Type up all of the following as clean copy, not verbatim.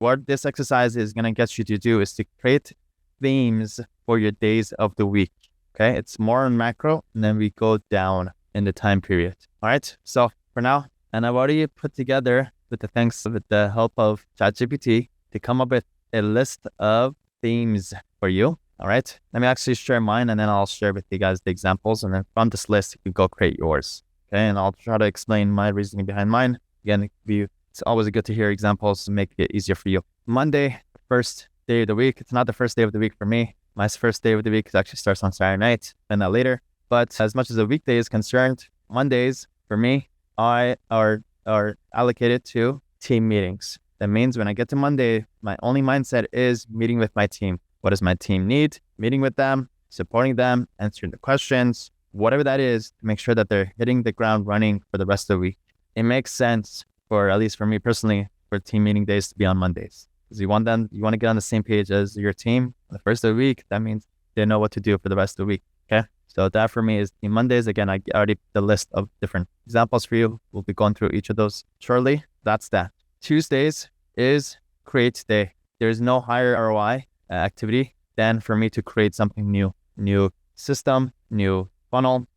What this exercise is going to get you to do is to create themes for your days of the week. Okay. It's more on macro, and then we go down in the time period. All right. So for now, and I've already put together with the help of ChatGPT to come up with a list of themes for you. All right. Let me actually share mine, and then I'll share with you guys the examples. And then from this list, you can go create yours. Okay. And I'll try to explain my reasoning behind mine. Again, it's always good to hear examples to make it easier for you. Monday, first day of the week. It's not the first day of the week for me. My first day of the week actually starts on Saturday night and not later. But as much as a weekday is concerned, Mondays for me are allocated to team meetings. That means when I get to Monday, my only mindset is meeting with my team. What does my team need? Meeting with them, supporting them, answering the questions, whatever that is, to make sure that they're hitting the ground running for the rest of the week. It makes sense for, at least for me personally, for team meeting days to be on Mondays. Because you want to get on the same page as your team on the first of the week. That means they know what to do for the rest of the week. Okay. So that for me is Team Mondays. Again, I already the list of different examples for you. We'll be going through each of those shortly. That's that. Tuesdays is create day. There's no higher ROI activity than for me to create something new system, new funnel.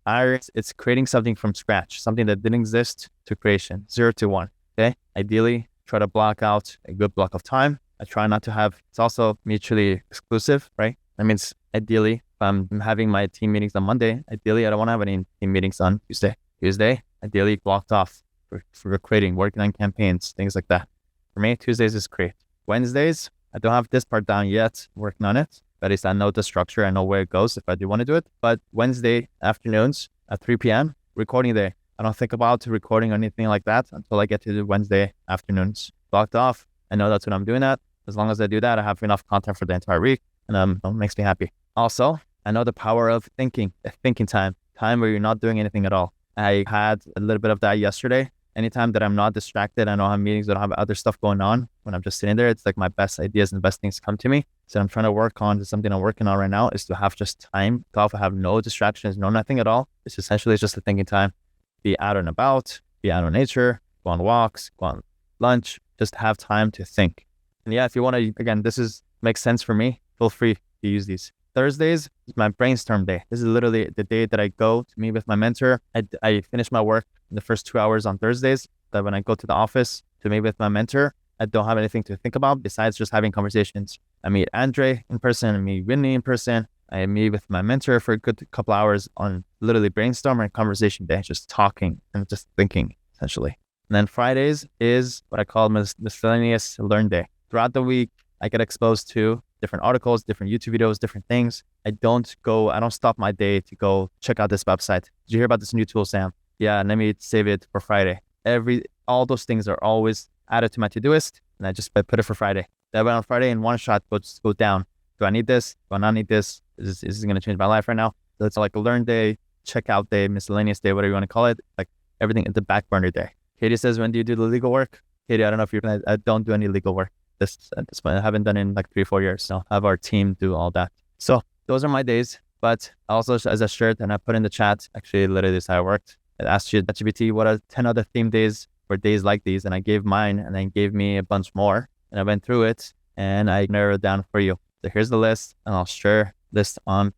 It's creating something from scratch, something that didn't exist to creation, 0 to 1. Okay. Ideally, try to block out a good block of time. I try not to have, it's also mutually exclusive, right? That means ideally, if I'm having my team meetings on Monday, ideally, I don't want to have any team meetings on Tuesday. Ideally blocked off for creating, working on campaigns, things like that. For me, Tuesdays is create. Wednesdays, I don't have this part down yet, working on it. But at least I know the structure, I know where it goes if I do want to do it. But Wednesday afternoons at 3 p.m., recording day. I don't think about recording or anything like that until I get to the Wednesday afternoons. Blocked off. I know that's what I'm doing at. As long as I do that, I have enough content for the entire week, and it makes me happy. Also, I know the power of thinking time where you're not doing anything at all. I had a little bit of that yesterday. Anytime that I'm not distracted, I don't have meetings, I don't have other stuff going on. When I'm just sitting there, it's like my best ideas and the best things come to me. So I'm trying to work on something I'm working on right now is to have just time to have no distractions, no nothing at all. It's essentially just a thinking time. Be out and about, be out in nature, go on walks, go on lunch, just have time to think. And yeah, if you want to, again, makes sense for me, feel free to use these. Thursdays is my brainstorm day. This is literally the day that I go to meet with my mentor. I finish my work in the first 2 hours on Thursdays. That when I go to the office to meet with my mentor, I don't have anything to think about besides just having conversations. I meet Andre in person, I meet Whitney in person. I meet with my mentor for a good couple hours on literally brainstorm and conversation day, just talking and just thinking essentially. And then Fridays is what I call miscellaneous learn day. Throughout the week, I get exposed to different articles, different YouTube videos, different things. I don't stop my day to go check out this website. Did you hear about this new tool, Sam? Yeah, let me save it for Friday. All those things are always added to my Todoist, and I just put it for Friday. That way on Friday in one shot, go down. Do I need this? Do I not need this? Is this going to change my life right now? So it's like a learn day, checkout day, miscellaneous day, whatever you want to call it. Like everything in the back burner day. Katie says, when do you do the legal work? Katie, I don't know if I don't do any legal work. At this point, I haven't done it in like 3-4 years. So I'll have our team do all that. So those are my days. But also, as I shared and I put in the chat, actually, literally this is how it worked. I asked you, ChatGPT, what are 10 other theme days for days like these? And I gave mine, and then gave me a bunch more. And I went through it, and I narrowed it down for you. So here's the list, and I'll share this on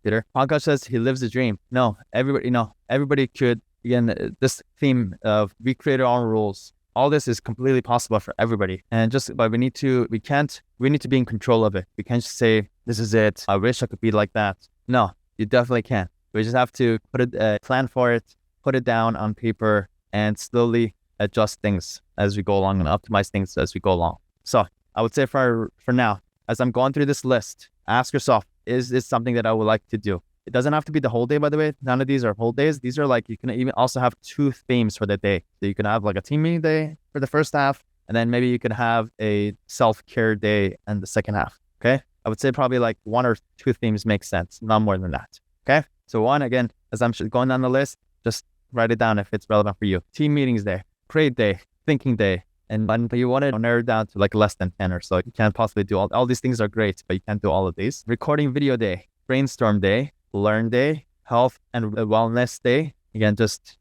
Twitter. Pankaj says he lives the dream. No, everybody could. Again, this theme of we create our own rules. All this is completely possible for everybody. But we need to be in control of it. We can't just say, this is it. I wish I could be like that. No, you definitely can't. We just have to plan for it, put it down on paper, and slowly adjust things as we go along and optimize things as we go along. So I would say for now, as I'm going through this list, ask yourself, is this something that I would like to do? It doesn't have to be the whole day, by the way. None of these are whole days. These are like, you can even also have 2 themes for the day. So you can have like a team meeting day for the first half, and then maybe you can have a self-care day in the second half. Okay. I would say probably like 1 or 2 themes make sense, not more than that. Okay. So 1, again, as I'm going down the list, just write it down if it's relevant for you. Team meetings day, create day, thinking day. And you want to narrow it down to like less than 10 or so. You can't possibly do all these things are great, but you can't do all of these. Recording video day, brainstorm day, learn day, health and wellness day. Again, just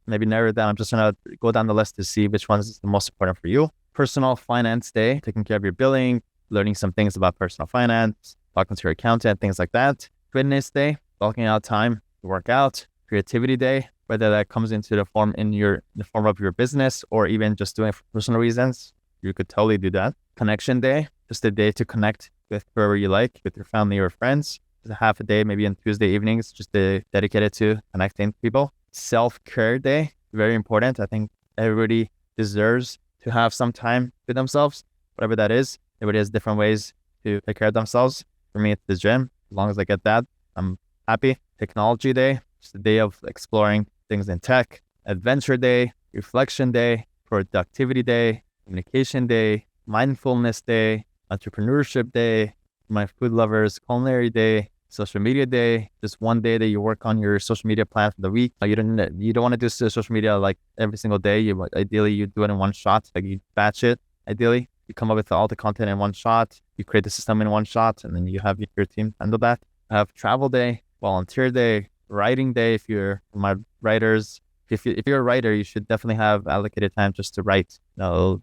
maybe narrow it down. I'm just going to go down the list to see which one is the most important for you. Personal finance day, taking care of your billing, learning some things about personal finance, talking to your accountant, things like that. Fitness day, blocking out time to work out. Creativity day, whether that comes into the form of your business or even just doing it for personal reasons, you could totally do that. Connection day, just a day to connect with whoever you like, with your family or friends. Just a half a day, maybe on Tuesday evenings, just dedicated to connecting people. Self-care day, very important. I think everybody deserves to have some time to themselves, whatever that is. Everybody has different ways to take care of themselves. For me, it's the gym. As long as I get that, I'm happy. Technology day, just a day of exploring things in tech. Adventure day, reflection day, productivity day, communication day, mindfulness day, entrepreneurship day, my food lovers, culinary day, social media day, just one day that you work on your social media plan for the week. You don't want to do social media like every single day. Ideally you do it in one shot, like you batch it. Ideally, you come up with all the content in one shot, you create the system in one shot, and then you have your team handle that. Have travel day, volunteer day, writing day. If you're my writers, if you're a writer, you should definitely have allocated time just to write. It'll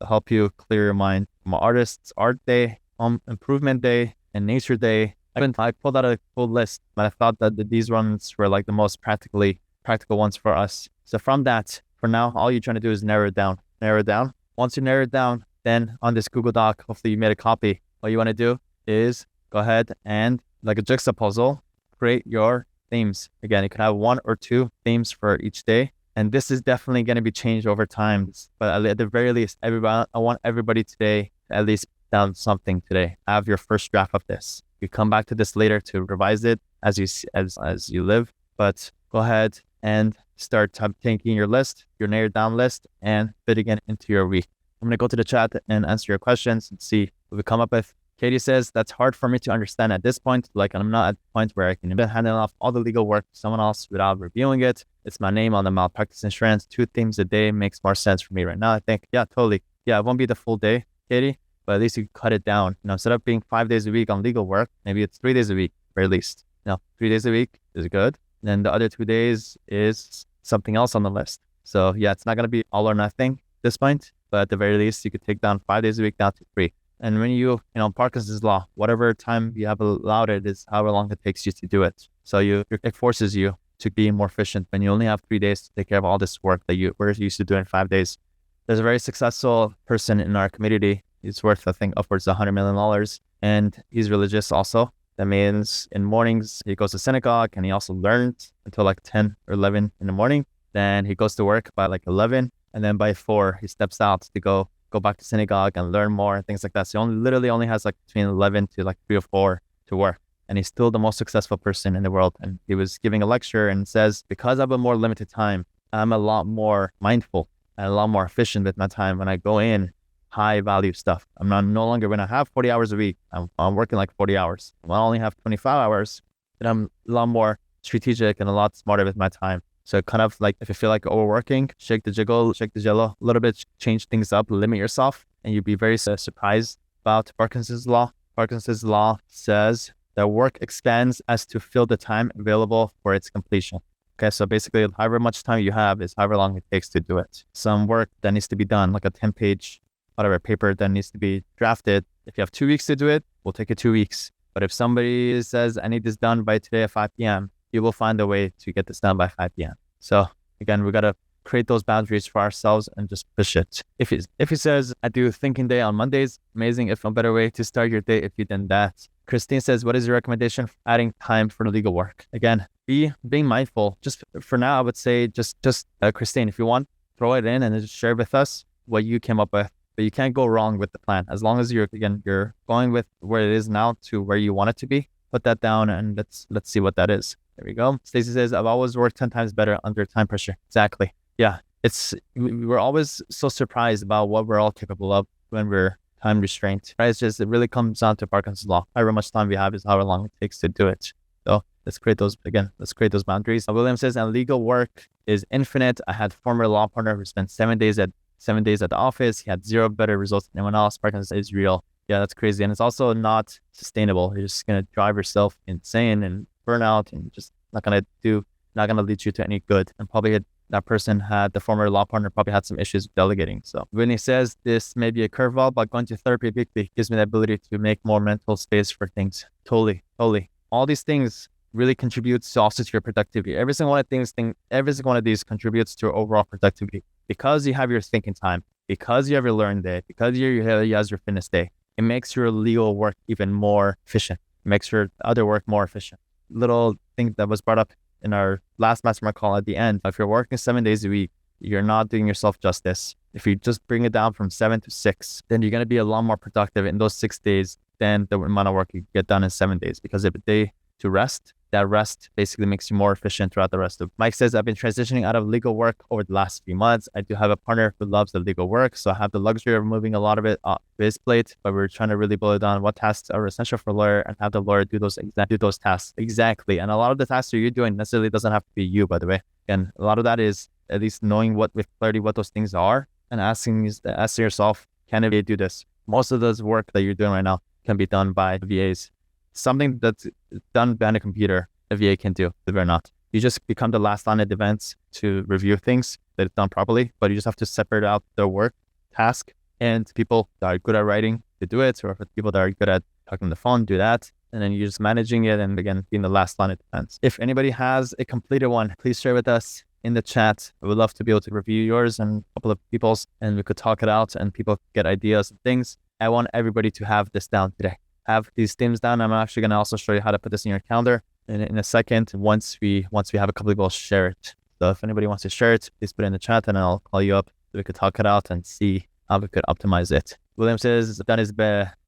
help you clear your mind. My artists, art day, home improvement day, and nature day. I pulled out a full list, but I thought that these ones were like the most practical ones for us. So from that, for now, all you're trying to do is narrow it down. Once you narrow it down, then on this Google Doc, hopefully you made a copy. What you want to do is go ahead and, like a jigsaw puzzle, create your themes. Again, you can have 1 or 2 themes for each day. And this is definitely going to be changed over time. But at the very least, I want everybody today to at least put down something today. Have your first draft of this. You come back to this later to revise it as you live. But go ahead and start taking your list, your narrowed down list, and fitting it into your week. I'm going to go to the chat and answer your questions and see what we come up with. Katie says, that's hard for me to understand at this point. Like, I'm not at the point where I can hand off all the legal work to someone else without reviewing it. It's my name on the malpractice insurance. 2 themes a day makes more sense for me right now, I think. Yeah, totally. Yeah, it won't be the full day, Katie, but at least you cut it down. Instead of being 5 days a week on legal work, maybe it's 3 days a week, very least. 3 days a week is good. And then the other 2 days is something else on the list. So yeah, it's not going to be all or nothing at this point, but at the very least, you could take down 5 days a week down to 3. And when Parkinson's law, whatever time you have allowed it is however long it takes you to do it. So it forces you to be more efficient when you only have 3 days to take care of all this work that you were used to doing in 5 days. There's a very successful person in our community. He's worth, I think, upwards of $100 million. And he's religious also. That means in mornings, he goes to synagogue and he also learns until like 10 or 11 in the morning. Then he goes to work by like 11. And then by 4, he steps out to go back to synagogue and learn more and things like that. So he literally only has like between 11 to like 3 or 4 to work. And he's still the most successful person in the world. And he was giving a lecture and says, because I have a more limited time, I'm a lot more mindful and a lot more efficient with my time when I go in high value stuff. I'm no longer, when I have 40 hours a week, I'm working like 40 hours. When I only have 25 hours, then I'm a lot more strategic and a lot smarter with my time. So kind of like, if you feel like overworking, shake the jello a little bit, change things up, limit yourself, and you'd be very surprised about Parkinson's law. Parkinson's law says that work expands as to fill the time available for its completion. Okay, so basically, however much time you have is however long it takes to do it. Some work that needs to be done, like a 10-page, whatever paper that needs to be drafted. If you have 2 weeks to do it, we'll take it 2 weeks. But if somebody says, I need this done by today at 5 p.m., you will find a way to get this done by 5 p.m. So again, we got to create those boundaries for ourselves and just push it. If he says, I do thinking day on Mondays, amazing. If no better way to start your day if you did that. Christine says, what is your recommendation for adding time for the legal work? Again, being mindful. Just for now, I would say Christine, if you want, throw it in and just share with us what you came up with. But you can't go wrong with the plan. As long as you're going with where it is now to where you want it to be, put that down and let's see what that is. There we go. Stacey says, I've always worked 10 times better under time pressure. Exactly. Yeah. We're always so surprised about what we're all capable of when we're time restrained. Right? It really comes down to Parkinson's law. However much time we have is however long it takes to do it. So let's create those boundaries. William says, and legal work is infinite. I had a former law partner who spent 7 days at the office. He had 0 better results than anyone else. Parkinson's is real. Yeah, that's crazy. And it's also not sustainable. You're just going to drive yourself insane and burnout and just not going to lead you to any good, and probably that person the former law partner probably had some issues with delegating. So when he says this may be a curveball, but going to therapy weekly gives me the ability to make more mental space for things. Totally. All these things really contributes also to your productivity. Every single one of these contributes to your overall productivity because you have your thinking time, because you have your learn day, because you have your fitness day. It makes your legal work even more efficient. It makes your other work more efficient. Little thing that was brought up in our last mastermind call at the end. If you're working 7 days a week, you're not doing yourself justice. If you just bring it down from 7 to 6, then you're going to be a lot more productive in those 6 days than the amount of work you get done in 7 days. Because if a day to rest, that rest basically makes you more efficient throughout the rest of it. Mike says, I've been transitioning out of legal work over the last few months. I do have a partner who loves the legal work, so I have the luxury of moving a lot of it off his plate, but we're trying to really boil down what tasks are essential for a lawyer and have the lawyer do those tasks. Exactly. And a lot of the tasks that you're doing necessarily doesn't have to be you, by the way. And a lot of that is at least knowing with clarity what those things are and asking yourself, can a VA do this? Most of this work that you're doing right now can be done by VAs. Something that's done behind a computer, a VA can do, believe it or not. You just become the last line of defense to review things that it's done properly, but you just have to separate out the work task and people that are good at writing to do it, or people that are good at talking on the phone, do that. And then you're just managing it and again, being the last line of defense. If anybody has a completed one, please share with us in the chat. I would love to be able to review yours and a couple of people's, and we could talk it out and people get ideas and things. I want everybody to have this down today. Have these themes down. I'm actually going to also show you how to put this in your calendar in a second once we have a couple of people share it. So if anybody wants to share it, please put it in the chat and I'll call you up so we could talk it out and see how we could optimize it. William says, done is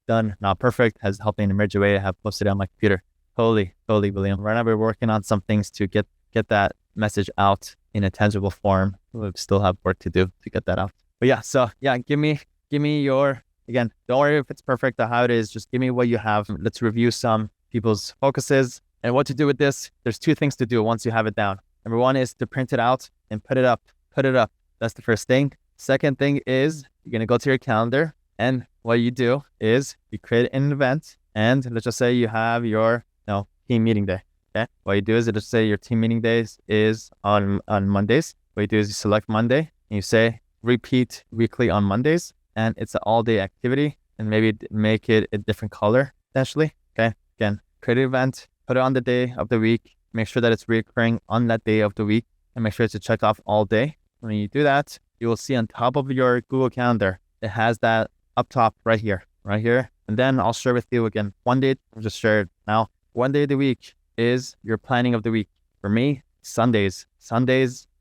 done, not perfect, has helped me in a major way. I have posted it on my computer. Totally, William. Right now we're working on some things to get that message out in a tangible form. We still have work to do to get that out. But yeah, so yeah, give me your, again, don't worry if it's perfect or how it is. Just give me what you have. Let's review some people's focuses and what to do with this. There's 2 things to do once you have it down. Number 1 is to print it out and put it up. That's the first thing. Second thing is you're going to go to your calendar, and what you do is you create an event, and let's just say you have your team meeting day. Okay. What you do is just say your team meeting days is on Mondays. What you do is you select Monday and you say repeat weekly on Mondays. And it's an all-day activity, and maybe make it a different color, potentially. Okay, again, create an event, put it on the day of the week, make sure that it's recurring on that day of the week, and make sure it's checked off all day. When you do that, you will see on top of your Google Calendar, it has that up top right here. And then I'll share with you again, one day, I'll just share it now. One day of the week is your planning of the week. For me, Sundays,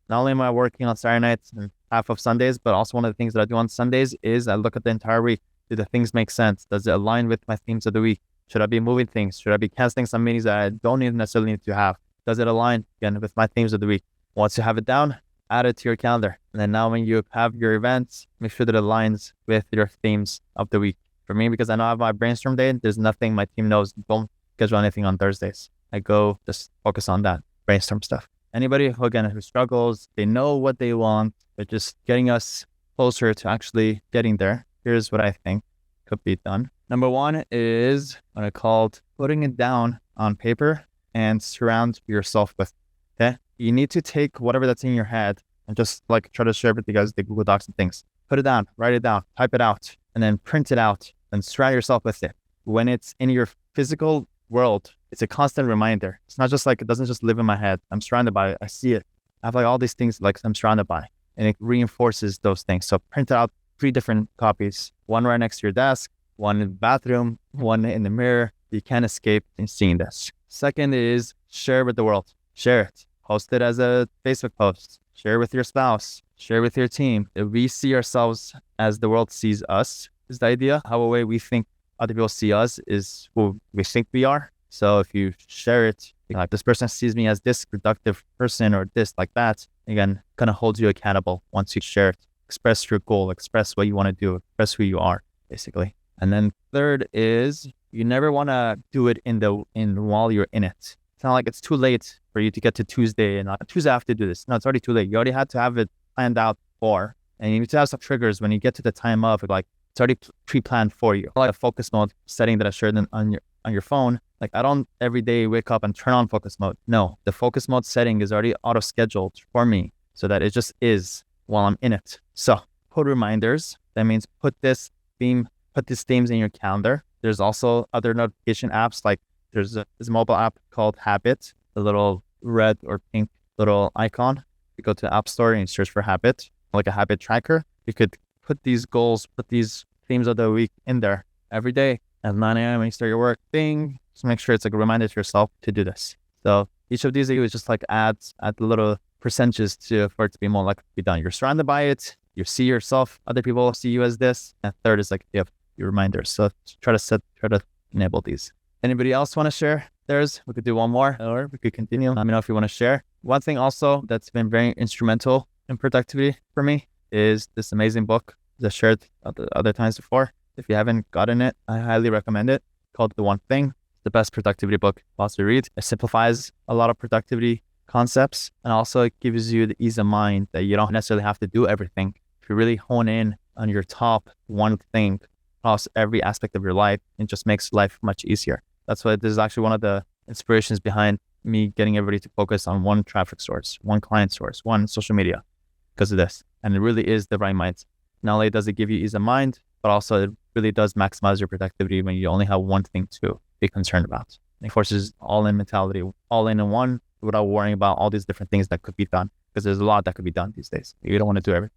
not only am I working on Saturday nights and half of Sundays, but also one of the things that I do on Sundays is I look at the entire week. Do the things make sense? Does it align with my themes of the week? Should I be moving things? Should I be canceling some meetings that I don't even necessarily need to have? Does it align, again, with my themes of the week? Once you have it down, add it to your calendar. And then now when you have your events, make sure that it aligns with your themes of the week. For me, because I know I have my brainstorm day, there's nothing my team knows. Don't schedule anything on Thursdays. I go just focus on that brainstorm stuff. Anybody who struggles, they know what they want, but just getting us closer to actually getting there. Here's what I think could be done. Number 1 is what I called putting it down on paper and surround yourself with. Okay, you need to take whatever that's in your head and just try to share with you guys the Google Docs and things. Put it down, write it down, type it out, and then print it out and surround yourself with it. When it's in your physical world, it's a constant reminder. It's not just it doesn't just live in my head. I'm surrounded by it. I see it. I have all these things I'm surrounded by, and it reinforces those things. So print out 3 different copies, one right next to your desk, one in the bathroom, one in the mirror. You can't escape in seeing this. Second is share with the world. Share it. Post it as a Facebook post. Share with your spouse. Share with your team. If we see ourselves as the world sees us, is the idea. How a way we think other people see us is who we think we are. So if you share it, this person sees me as this productive person or this like that, again, kind of holds you accountable once you share it. Express your goal, express what you want to do, express who you are, basically. And then third is you never want to do it while you're in it. It's not like it's too late for you to get to Tuesday and Tuesday I have to do this. No, it's already too late. You already had to have it planned out for, and you need to have some triggers when you get to the time of it's already pre-planned for you. Like a focus mode setting that I shared on your phone. I don't every day wake up and turn on focus mode. No, the focus mode setting is already auto-scheduled for me so that it just is while I'm in it. So put reminders. That means put these themes in your calendar. There's also other notification apps, like there's this mobile app called Habit, the little red or pink little icon. You go to the App Store and you search for Habit, like a habit tracker. You could put these goals, put these themes of the week in there every day at 9 a.m. when you start your work. Bing. Just make sure it's like a reminder to yourself to do this. So each of these you just like add little percentages for it to be more likely to be done. You're surrounded by it. You see yourself. Other people see you as this. And third is like you have your reminders. So try to enable these. Anybody else want to share theirs? We could do one more, or we could continue. Let me know if you want to share. One thing also that's been very instrumental in productivity for me is this amazing book that I shared other times before. If you haven't gotten it, I highly recommend it, called The One Thing. It's the best productivity book possibly read. It simplifies a lot of productivity concepts, and also it gives you the ease of mind that you don't necessarily have to do everything. If you really hone in on your top one thing across every aspect of your life, it just makes life much easier. That's why this is actually one of the inspirations behind me getting everybody to focus on one traffic source, one client source, one social media, because of this. And it really is the right mindset. Not only does it give you ease of mind, but also it really does maximize your productivity when you only have one thing to be concerned about. It forces all-in mentality, all in one, without worrying about all these different things that could be done, because there's a lot that could be done these days. You don't want to do everything.